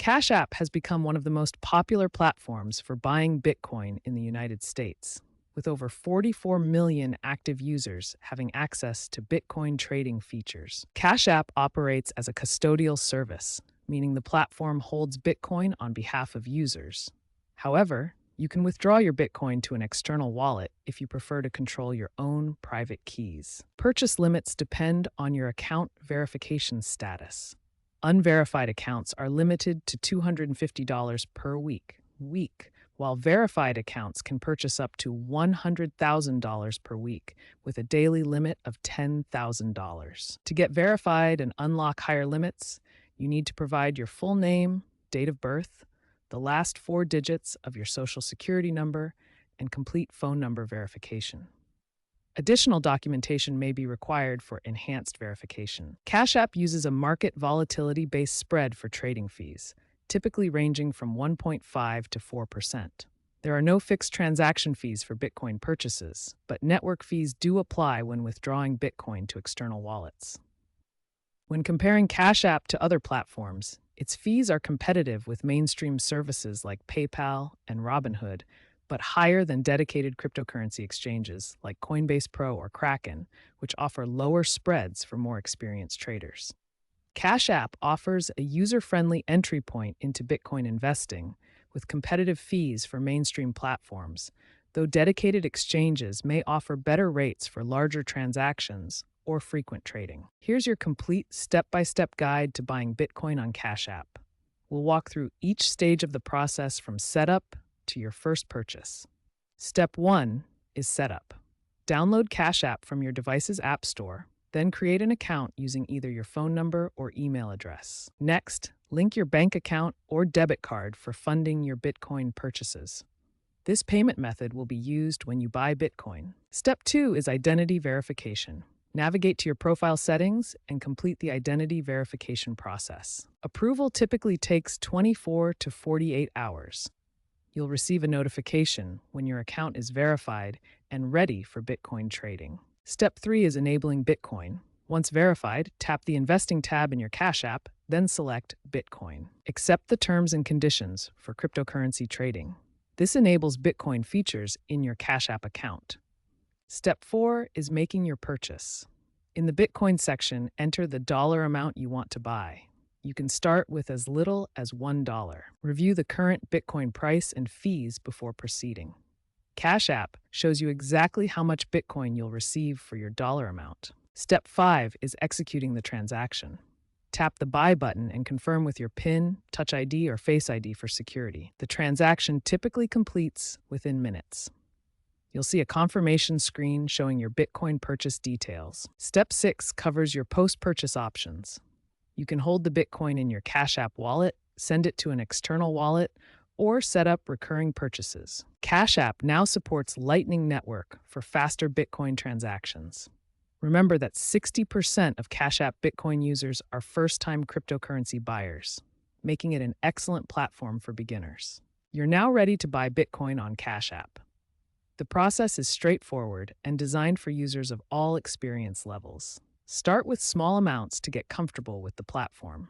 Cash App has become one of the most popular platforms for buying Bitcoin in the United States, with over 44 million active users having access to Bitcoin trading features. Cash App operates as a custodial service, meaning the platform holds Bitcoin on behalf of users. However, you can withdraw your Bitcoin to an external wallet if you prefer to control your own private keys. Purchase limits depend on your account verification status. Unverified accounts are limited to $250 per week, while verified accounts can purchase up to $100,000 per week with a daily limit of $10,000. To get verified and unlock higher limits, you need to provide your full name, date of birth, the last four digits of your social security number, and complete phone number verification. Additional documentation may be required for enhanced verification. Cash App uses a market volatility-based spread for trading fees, typically ranging from 1.5 to 4%. There are no fixed transaction fees for Bitcoin purchases, but network fees do apply when withdrawing Bitcoin to external wallets. When comparing Cash App to other platforms, its fees are competitive with mainstream services like PayPal and Robinhood, but higher than dedicated cryptocurrency exchanges like Coinbase Pro or Kraken, which offer lower spreads for more experienced traders. Cash App offers a user-friendly entry point into Bitcoin investing with competitive fees for mainstream platforms, though dedicated exchanges may offer better rates for larger transactions or frequent trading. Here's your complete step-by-step guide to buying Bitcoin on Cash App. We'll walk through each stage of the process from setup to your first purchase. Step 1 is setup. Download Cash App from your device's app store, then create an account using either your phone number or email address. Next, link your bank account or debit card for funding your Bitcoin purchases. This payment method will be used when you buy Bitcoin. Step 2 is identity verification. Navigate to your profile settings and complete the identity verification process. Approval typically takes 24 to 48 hours. You'll receive a notification when your account is verified and ready for Bitcoin trading. Step 3 is enabling Bitcoin. Once verified, tap the Investing tab in your Cash App, then select Bitcoin. Accept the terms and conditions for cryptocurrency trading. This enables Bitcoin features in your Cash App account. Step 4 is making your purchase. In the Bitcoin section, enter the dollar amount you want to buy. You can start with as little as $1. Review the current Bitcoin price and fees before proceeding. Cash App shows you exactly how much Bitcoin you'll receive for your dollar amount. Step 5 is executing the transaction. Tap the Buy button and confirm with your PIN, Touch ID, or Face ID for security. The transaction typically completes within minutes. You'll see a confirmation screen showing your Bitcoin purchase details. Step 6 covers your post-purchase options. You can hold the Bitcoin in your Cash App wallet, send it to an external wallet, or set up recurring purchases. Cash App now supports Lightning Network for faster Bitcoin transactions. Remember that 60% of Cash App Bitcoin users are first-time cryptocurrency buyers, making it an excellent platform for beginners. You're now ready to buy Bitcoin on Cash App. The process is straightforward and designed for users of all experience levels. Start with small amounts to get comfortable with the platform.